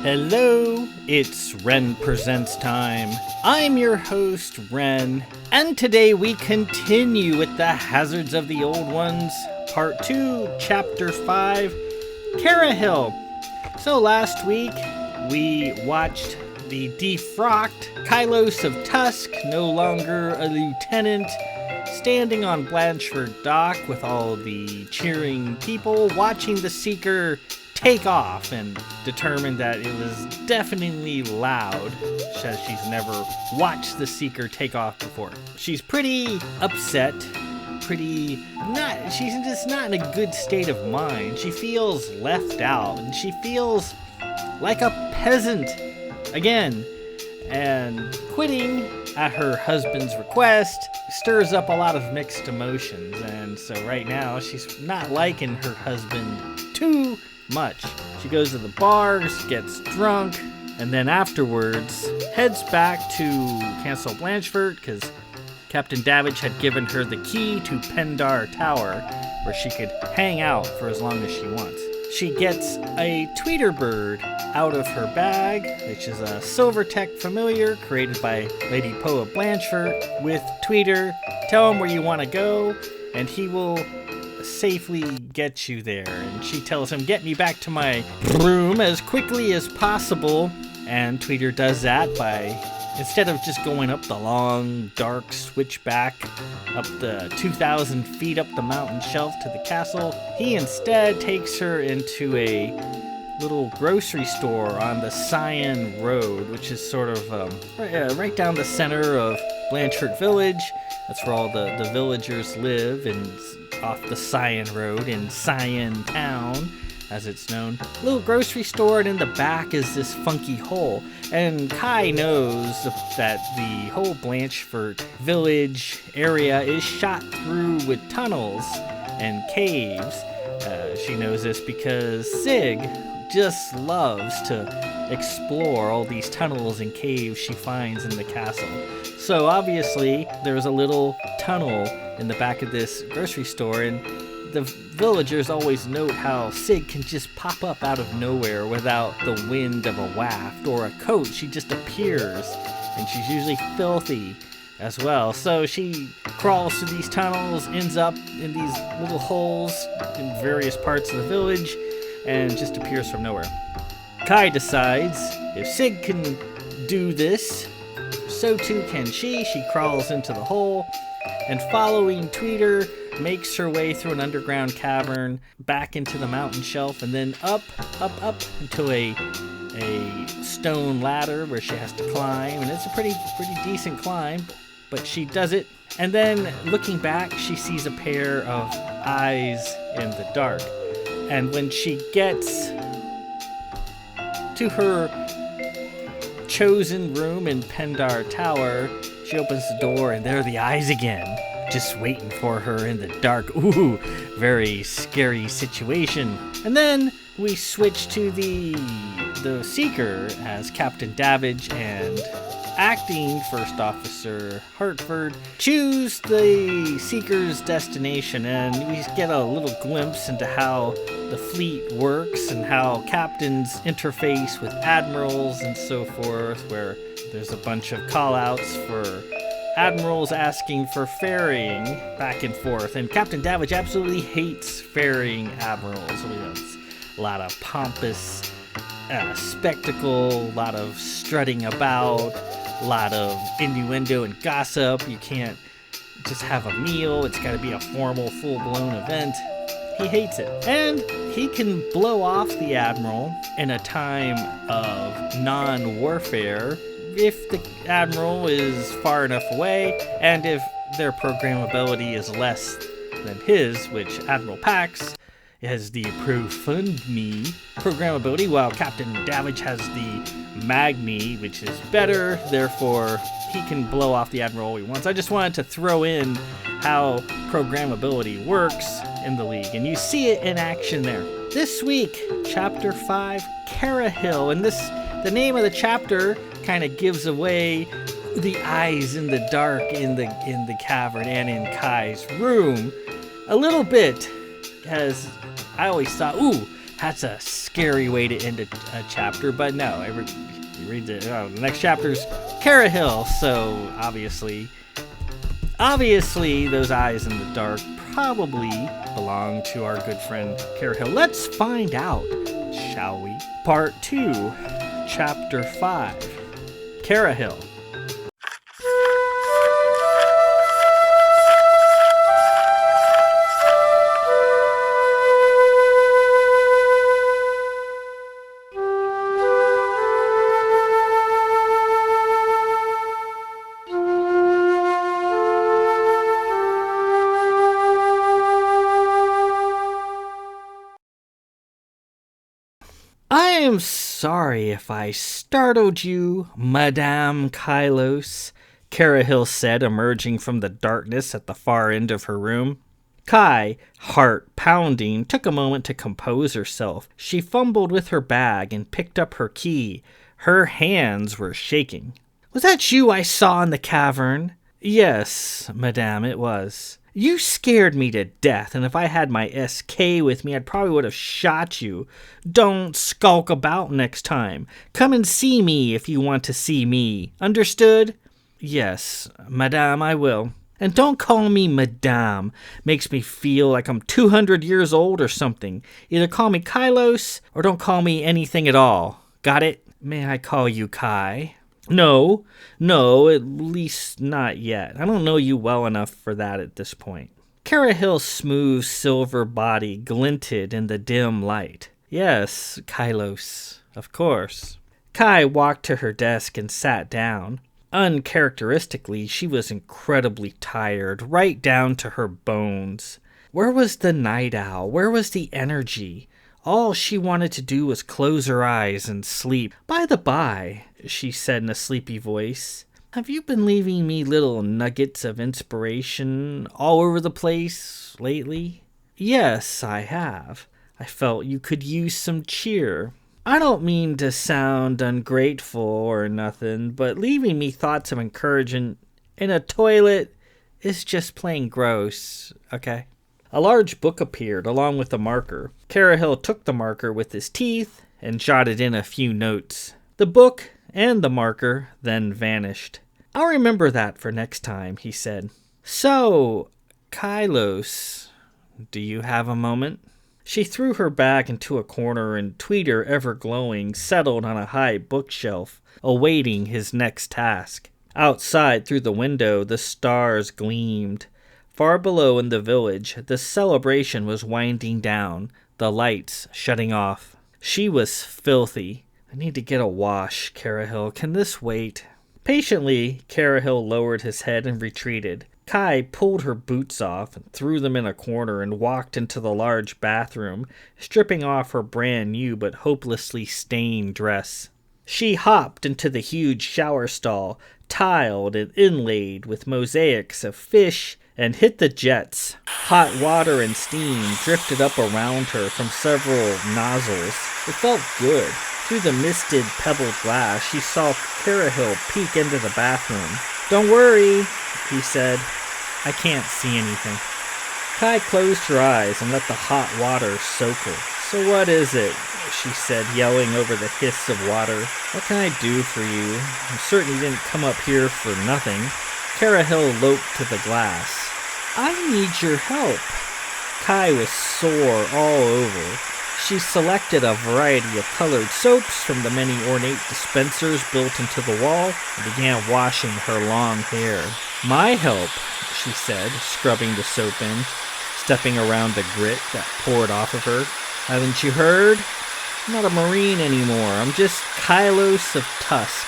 Hello, it's Ren Presents time. I'm your host, Ren, and today we continue with the Hazards of the Old Ones, Part 2, Chapter 5, Cara Hill. So last week, we watched the defrocked Kylos of Tusk, no longer a lieutenant, standing on Blanchford Dock with all the cheering people, watching the Seeker take off, and determined that it was definitely loud. Says she's never watched the Seeker take off before. She's pretty upset, she's just not in a good state of mind. She feels left out, and she feels like a peasant again. And quitting at her husband's request stirs up a lot of mixed emotions, and so right now she's not liking her husband too much. She goes to the bars, gets drunk, and then afterwards heads back to Castle Blanchford because Captain Davidge had given her the key to Pendar Tower where she could hang out for as long as she wants. She gets a tweeter bird out of her bag, which is a Silvertech familiar created by Lady Poe of Blanchford with tweeter. Tell him where you want to go and he will safely get you there. And she tells him, get me back to my room as quickly as possible. And Tweeter does that by, instead of just going up the long, dark switchback up the 2,000 feet up the mountain shelf to the castle, he instead takes her into a little grocery store on the Cyan Road, which is sort of right down the center of Blanchford Village. That's where all the villagers live, and off the Cyan Road in Cyan Town, as it's known. Little grocery store, and in the back is this funky hole. And Kai knows that the whole Blanchford Village area is shot through with tunnels and caves. She knows this because Sig just loves to explore all these tunnels and caves she finds in the castle. So obviously there's a little tunnel in the back of this grocery store, and the villagers always note how Sig can just pop up out of nowhere without the wind of a waft or a coat. She just appears, and she's usually filthy as well. So she crawls through these tunnels, ends up in these little holes in various parts of the village, and just appears from nowhere. Kai decides if Sig can do this, so too can she. She crawls into the hole, and following Tweeter, makes her way through an underground cavern, back into the mountain shelf, and then up into a stone ladder where she has to climb. And it's a pretty decent climb, but she does it. And then looking back, she sees a pair of eyes in the dark. And when she gets to her chosen room in Pendar Tower, she opens the door, and there are the eyes again, just waiting for her in the dark. Ooh, very scary situation. And then we switch to the Seeker as Captain Davidge and Acting First Officer Hartford choose the Seeker's destination, and we get a little glimpse into how the fleet works and how captains interface with admirals and so forth, where there's a bunch of call-outs for admirals asking for ferrying back and forth, and Captain Davidge absolutely hates ferrying admirals. It's a lot of pompous spectacle, a lot of strutting about, a lot of innuendo and gossip. You can't just have a meal. It's got to be a formal, full-blown event. He hates it. And he can blow off the admiral in a time of non-warfare if the admiral is far enough away, and if their programmability is less than his, which Admiral Pax has the Profund-Me programmability, while Captain Davidge has the Mag-Me, which is better. Therefore, he can blow off the admiral he wants. I just wanted to throw in how programmability works in the League, and you see it in action there. This week, Chapter 5, Cara Hill, and the name of the chapter kind of gives away the eyes in the dark in the cavern and in Kai's room a little bit, as I always thought, That's a scary way to end a chapter, but no, you read the next chapter's Cara Hill, so obviously those eyes in the dark probably belong to our good friend Cara Hill. Let's find out, shall we? Part 2, Chapter 5, Cara Hill. I am sorry if I startled you, Madame Kylos, Carahil said, emerging from the darkness at the far end of her room. Kai, heart pounding, took a moment to compose herself. She fumbled with her bag and picked up her key. Her hands were shaking. Was that you I saw in the cavern? Yes, madame, it was. You scared me to death, and if I had my SK with me, I probably would have shot you. Don't skulk about next time. Come and see me if you want to see me. Understood? Yes, madame, I will. And don't call me madame. Makes me feel like I'm 200 years old or something. Either call me Kylos, or don't call me anything at all. Got it? May I call you Kai? No, at least not yet. I don't know you well enough for that at this point. Carahil's smooth silver body glinted in the dim light. Yes, Kylos, of course. Kai walked to her desk and sat down. Uncharacteristically, she was incredibly tired, right down to her bones. Where was the night owl? Where was the energy? All she wanted to do was close her eyes and sleep. By the by, she said in a sleepy voice, have you been leaving me little nuggets of inspiration all over the place lately? Yes, I have. I felt you could use some cheer. I don't mean to sound ungrateful or nothing, but leaving me thoughts of encouragement in a toilet is just plain gross, okay? A large book appeared along with a marker. Carahil took the marker with his teeth and jotted in a few notes. The book and the marker then vanished. I'll remember that for next time, he said. So, Kylos, do you have a moment? She threw her bag into a corner and Tweeter, ever glowing, settled on a high bookshelf, awaiting his next task. Outside, through the window, the stars gleamed. Far below in the village, the celebration was winding down, the lights shutting off. She was filthy. I need to get a wash, Carahil. Can this wait? Patiently, Carahil lowered his head and retreated. Kai pulled her boots off and threw them in a corner and walked into the large bathroom, stripping off her brand new but hopelessly stained dress. She hopped into the huge shower stall, tiled and inlaid with mosaics of fish, and hit the jets. Hot water and steam drifted up around her from several nozzles. It felt good. Through the misted, pebbled glass, she saw Carahil peek into the bathroom. Don't worry, he said. I can't see anything. Kai closed her eyes and let the hot water soak her. So what is it? She said, yelling over the hiss of water. What can I do for you? I certainly didn't come up here for nothing. Carahil loped to the glass. I need your help. Kai was sore all over. She selected a variety of colored soaps from the many ornate dispensers built into the wall and began washing her long hair. My help, she said, scrubbing the soap in, stepping around the grit that poured off of her. Haven't you heard? I'm not a Marine anymore. I'm just Kylos of Tusk.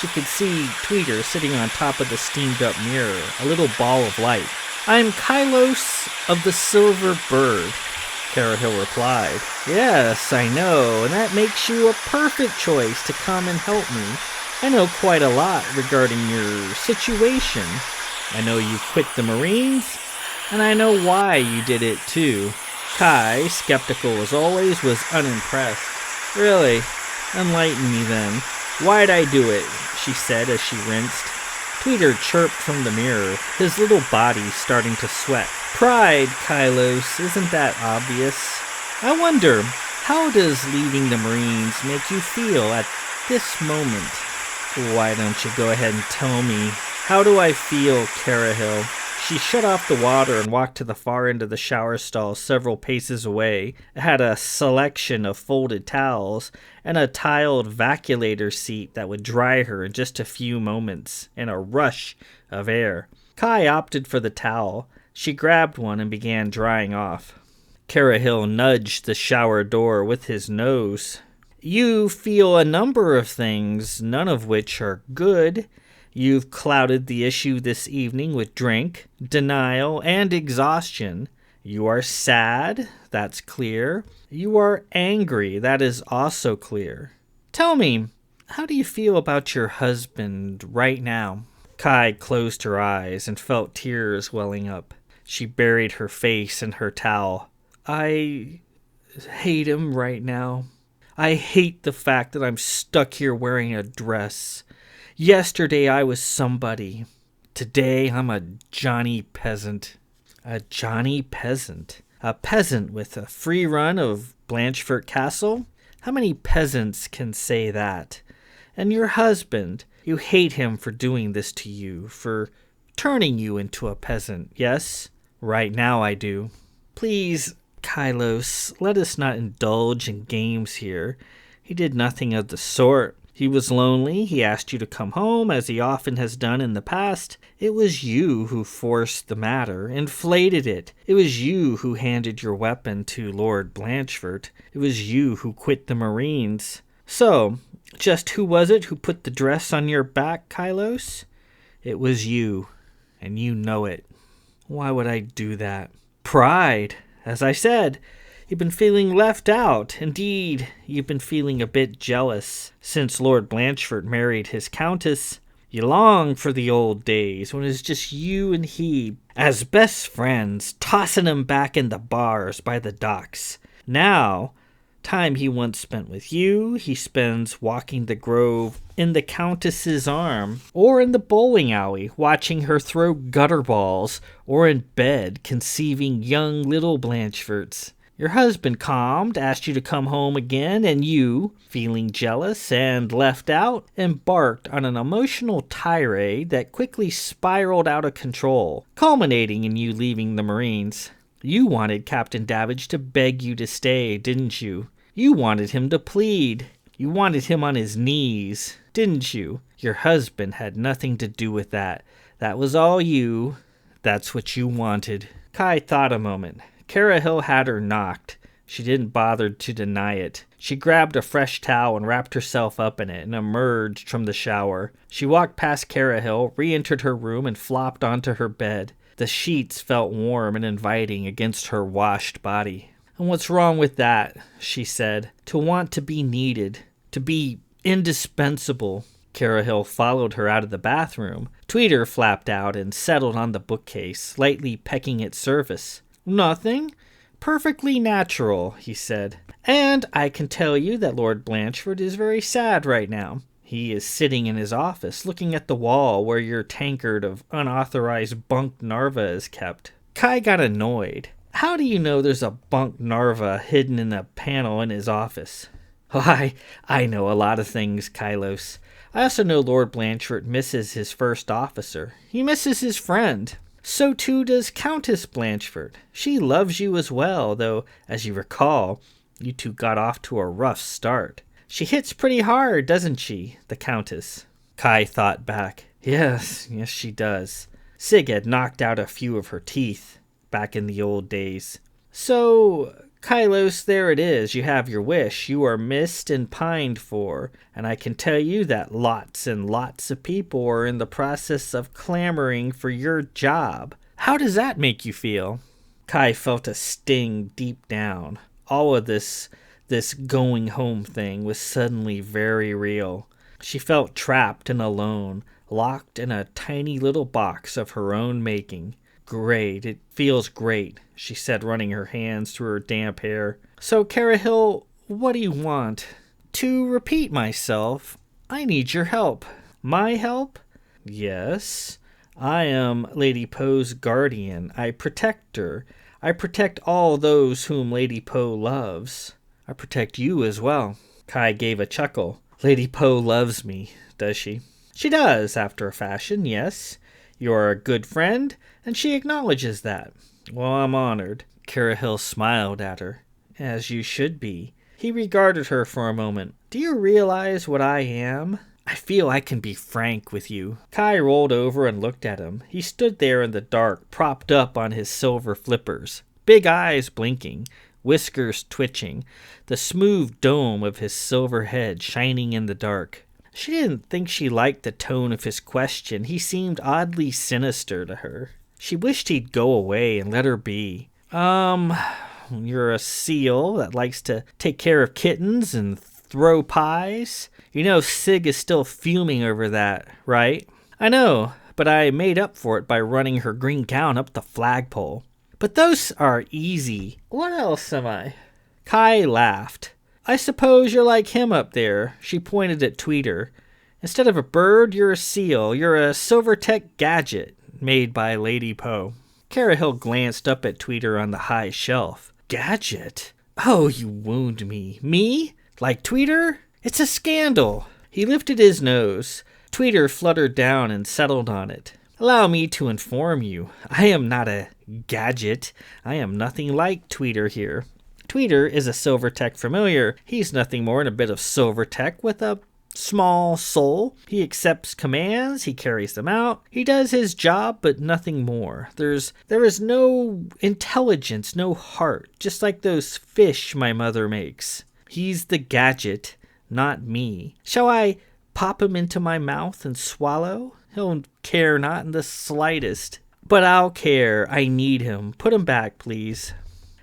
She could see Tweeter sitting on top of the steamed-up mirror, a little ball of light. I'm Kylos of the Silver Bird, Carahil replied. Yes, I know, and that makes you a perfect choice to come and help me. I know quite a lot regarding your situation. I know you quit the Marines, and I know why you did it too. Kai, skeptical as always, was unimpressed. Really? Enlighten me then. Why'd I do it? She said as she rinsed. Tweeter chirped from the mirror, his little body starting to sweat. Pride, Kylos, isn't that obvious? I wonder, how does leaving the Marines make you feel at this moment? Why don't you go ahead and tell me? How do I feel, Cara Hill? She shut off the water and walked to the far end of the shower stall several paces away. It had a selection of folded towels and a tiled vaculator seat that would dry her in just a few moments in a rush of air. Kai opted for the towel. She grabbed one and began drying off. Carahil nudged the shower door with his nose. You feel a number of things, none of which are good. You've clouded the issue this evening with drink, denial, and exhaustion. You are sad, that's clear. You are angry, that is also clear. Tell me, how do you feel about your husband right now? Kai closed her eyes and felt tears welling up. She buried her face in her towel. I hate him right now. I hate the fact that I'm stuck here wearing a dress. Yesterday I was somebody. Today I'm a Johnny peasant. A Johnny peasant? A peasant with a free run of Blanchford Castle? How many peasants can say that? And your husband, you hate him for doing this to you, for turning you into a peasant, yes? Right now I do. Please, Kylos, let us not indulge in games here. He did nothing of the sort. He was lonely. He asked you to come home, as he often has done in the past. It was you who forced the matter, inflated it. It was you who handed your weapon to Lord Blanchford. It was you who quit the Marines. So, just who was it who put the dress on your back, Kylos? It was you, and you know it. Why would I do that? Pride, as I said. You've been feeling left out. Indeed, you've been feeling a bit jealous. Since Lord Blanchford married his countess, you long for the old days when it was just you and he, as best friends, tossing him back in the bars by the docks. Now, time he once spent with you, he spends walking the grove in the countess's arm, or in the bowling alley, watching her throw gutter balls, or in bed, conceiving young little Blanchfords. Your husband calmed, asked you to come home again, and you, feeling jealous and left out, embarked on an emotional tirade that quickly spiraled out of control, culminating in you leaving the Marines. You wanted Captain Davidge to beg you to stay, didn't you? You wanted him to plead. You wanted him on his knees, didn't you? Your husband had nothing to do with that. That was all you. That's what you wanted. Kai thought a moment. Carahil had her knocked. She didn't bother to deny it. She grabbed a fresh towel and wrapped herself up in it and emerged from the shower. She walked past Carahil, re-entered her room, and flopped onto her bed. The sheets felt warm and inviting against her washed body. And what's wrong with that? She said. To want to be needed. To be indispensable. Carahil followed her out of the bathroom. Tweeter flapped out and settled on the bookcase, lightly pecking its surface. Nothing. Perfectly natural, he said. And I can tell you that Lord Blanchford is very sad right now. He is sitting in his office, looking at the wall where your tankard of unauthorized bunk Narva is kept. Kai got annoyed. How do you know there's a bunk Narva hidden in a panel in his office? Why, I know a lot of things, Kylos. I also know Lord Blanchford misses his first officer. He misses his friend. So too does Countess Blanchford. She loves you as well, though, as you recall, you two got off to a rough start. She hits pretty hard, doesn't she, the Countess? Kai thought back. Yes, she does. Sig had knocked out a few of her teeth back in the old days. So, Kylos, there it is. You have your wish. You are missed and pined for. And I can tell you that lots and lots of people are in the process of clamoring for your job. How does that make you feel? Kai felt a sting deep down. All of this going home thing was suddenly very real. She felt trapped and alone, locked in a tiny little box of her own making. Great, it feels great, she said, running her hands through her damp hair. So, Carahil, what do you want? To repeat myself, I need your help. My help? Yes. I am Lady Poe's guardian. I protect her. I protect all those whom Lady Poe loves. I protect you as well. Kai gave a chuckle. Lady Poe loves me, does she? She does, after a fashion, yes. You're a good friend, and she acknowledges that. Well, I'm honored. Carahil smiled at her. As you should be. He regarded her for a moment. Do you realize what I am? I feel I can be frank with you. Kai rolled over and looked at him. He stood there in the dark, propped up on his silver flippers, big eyes blinking, whiskers twitching, the smooth dome of his silver head shining in the dark. She didn't think she liked the tone of his question. He seemed oddly sinister to her. She wished he'd go away and let her be. You're a seal that likes to take care of kittens and throw pies. You know Sig is still fuming over that, right? I know, but I made up for it by running her green gown up the flagpole. But those are easy. What else am I? Kai laughed. I suppose you're like him up there. She pointed at Tweeter. Instead of a bird, you're a seal. You're a Silvertech gadget made by Lady Poe. Carahil glanced up at Tweeter on the high shelf. Gadget? Oh, you wound me. Me? Like Tweeter? It's a scandal. He lifted his nose. Tweeter fluttered down and settled on it. Allow me to inform you. I am not a gadget. I am nothing like Tweeter here. Tweeter is a Silvertech familiar. He's nothing more than a bit of Silvertech with a small soul. He accepts commands, he carries them out. He does his job, but nothing more. There is no intelligence, no heart, just like those fish my mother makes. He's the gadget, not me. Shall I pop him into my mouth and swallow? He'll care not in the slightest. But I'll care. I need him. Put him back, please.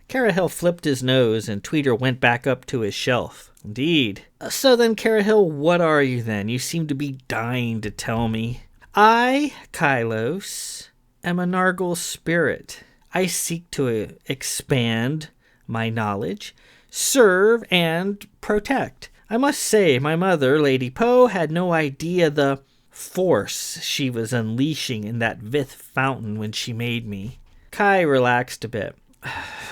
Carahil flipped his nose, and Tweeter went back up to his shelf. Indeed. So then, Carahil, what are you then? You seem to be dying to tell me. I, Kylos, am a Nargle spirit. I seek to expand my knowledge, serve, and protect. I must say, my mother, Lady Poe, had no idea the force she was unleashing in that Vith fountain when she made me. Kai relaxed a bit.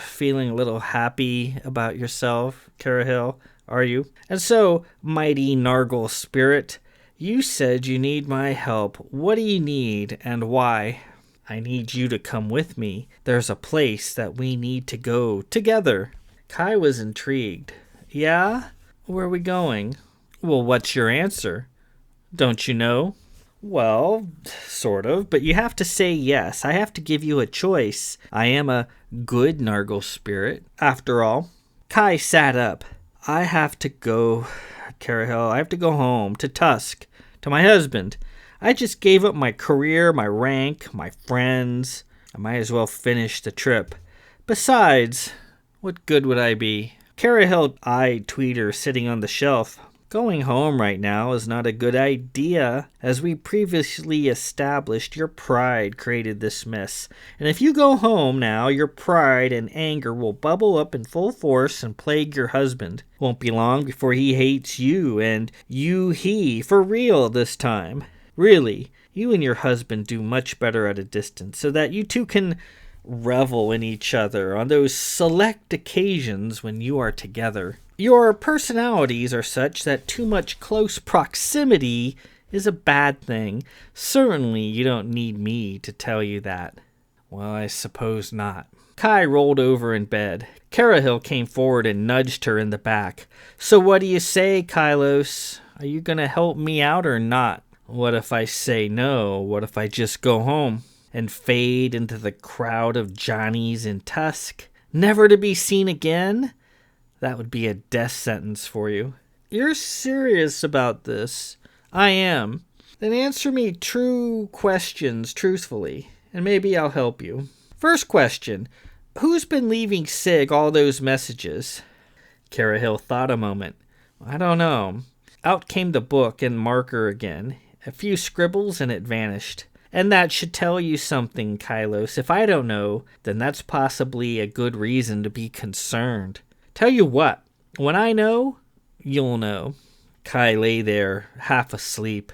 Feeling a little happy about yourself, Carahil, are you? And so, mighty Nargle spirit, you said you need my help. What do you need and why? I need you to come with me. There's a place that we need to go together. Kai was intrigued. Yeah? Where are we going? Well, what's your answer? Don't you know? Well, sort of, but you have to say yes. I have to give you a choice. I am a good Nargle spirit, after all. Kai sat up. I have to go, Carahil. I have to go home, to Tusk, to my husband. I just gave up my career, my rank, my friends. I might as well finish the trip. Besides, what good would I be? Carahil eyed Tweeter sitting on the shelf. Going home right now is not a good idea. As we previously established, your pride created this mess. And if you go home now, your pride and anger will bubble up in full force and plague your husband. Won't be long before he hates you, and you he, for real this time. Really, you and your husband do much better at a distance, so that you two can revel in each other on those select occasions when you are together. Your personalities are such that too much close proximity is a bad thing. Certainly you don't need me to tell you that. Well, I suppose not. Kai rolled over in bed. Carahil came forward and nudged her in the back. So what do you say, Kylos? Are you going to help me out or not? What if I say no? What if I just go home and fade into the crowd of Johnnies in Tusk, never to be seen again? That would be a death sentence for you. You're serious about this? I am. Then answer me true questions truthfully, and maybe I'll help you. First question, who's been leaving Sig all those messages? Carahil thought a moment. I don't know. Out came the book and marker again. A few scribbles and it vanished. And that should tell you something, Kylos. If I don't know, then that's possibly a good reason to be concerned. Tell you what, when I know, you'll know. Kai lay there, half asleep.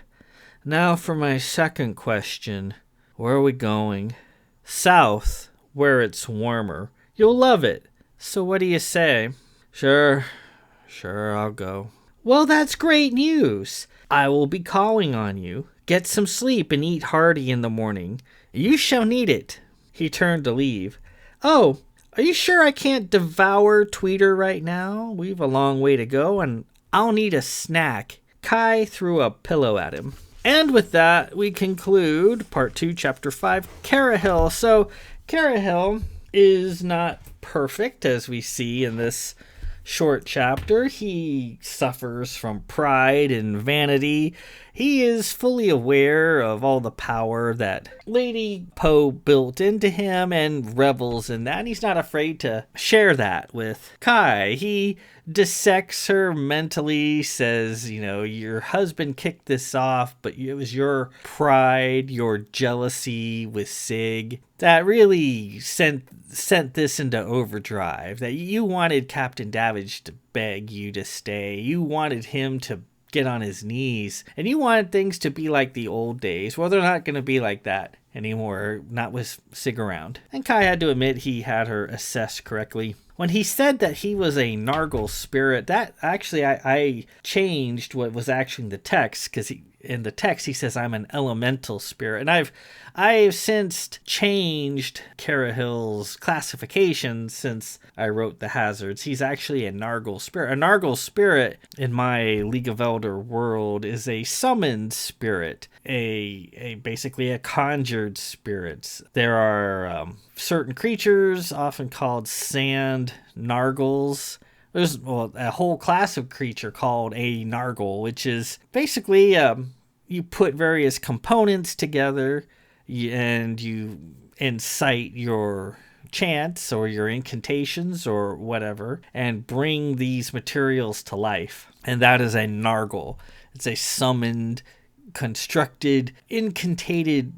Now for my second question. Where are we going? South, where it's warmer. You'll love it. So what do you say? Sure, Sure, I'll go. Well, that's great news. I will be calling on you. Get some sleep and eat hearty in the morning. You shall need it. He turned to leave. Oh, are you sure I can't devour Tweeter right now? We've a long way to go, and I'll need a snack. Kai threw a pillow at him. And with that, we conclude Part 2, Chapter 5, Carahil. So, Carahil is not perfect, as we see in this short chapter. He suffers from pride and vanity. He is fully aware of all the power that Lady Poe built into him and revels in that. And he's not afraid to share that with Kai. He dissects her mentally, says, your husband kicked this off, but it was your pride, your jealousy with Sig that really sent this into overdrive, that you wanted Captain Davidge to beg you to stay. You wanted him to get on his knees, and you wanted things to be like the old days. Well, they're not going to be like that anymore, not with Sig around. And Kai had to admit he had her assessed correctly. When he said that he was a Nargle spirit, that actually I changed what was actually in the text, because in the text he says I'm an elemental spirit, and I've since changed Carahil's classification since I wrote the hazards. He's actually a Nargle spirit. A Nargle spirit in my League of Elder world is a summoned spirit, a basically a conjured spirit. There are certain creatures, often called sand Nargles. There's a whole class of creature called a Nargle, which is basically you put various components together and you incite your chants or your incantations or whatever and bring these materials to life. And that is a Nargle. It's a summoned, constructed, incantated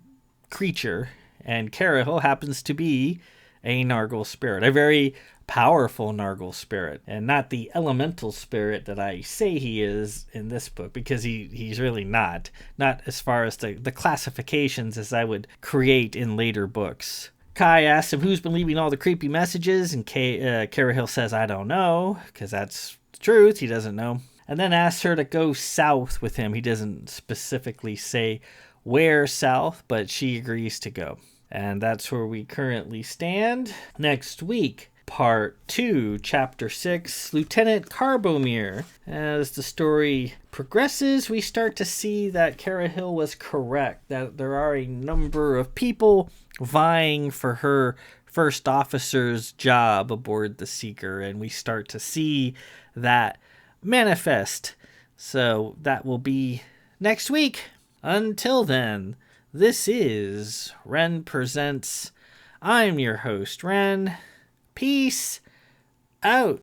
creature. And Carahil happens to be a Nargle spirit, a very powerful Nargle spirit, and not the elemental spirit that I say he is in this book, because he's really not as far as the classifications as I would create in later books. Kai asks him who's been leaving all the creepy messages, and Carahil says, I don't know, because that's the truth, he doesn't know. And then asks her to go south with him. He doesn't specifically say where south, but she agrees to go. And that's where we currently stand. Next week, Part 2, Chapter 6, Lieutenant Carbomir. As the story progresses, we start to see that Carahil was correct, that there are a number of people vying for her first officer's job aboard the Seeker, and we start to see that manifest. So that will be next week. Until then, this is Ren Presents. I'm your host, Ren. Peace out.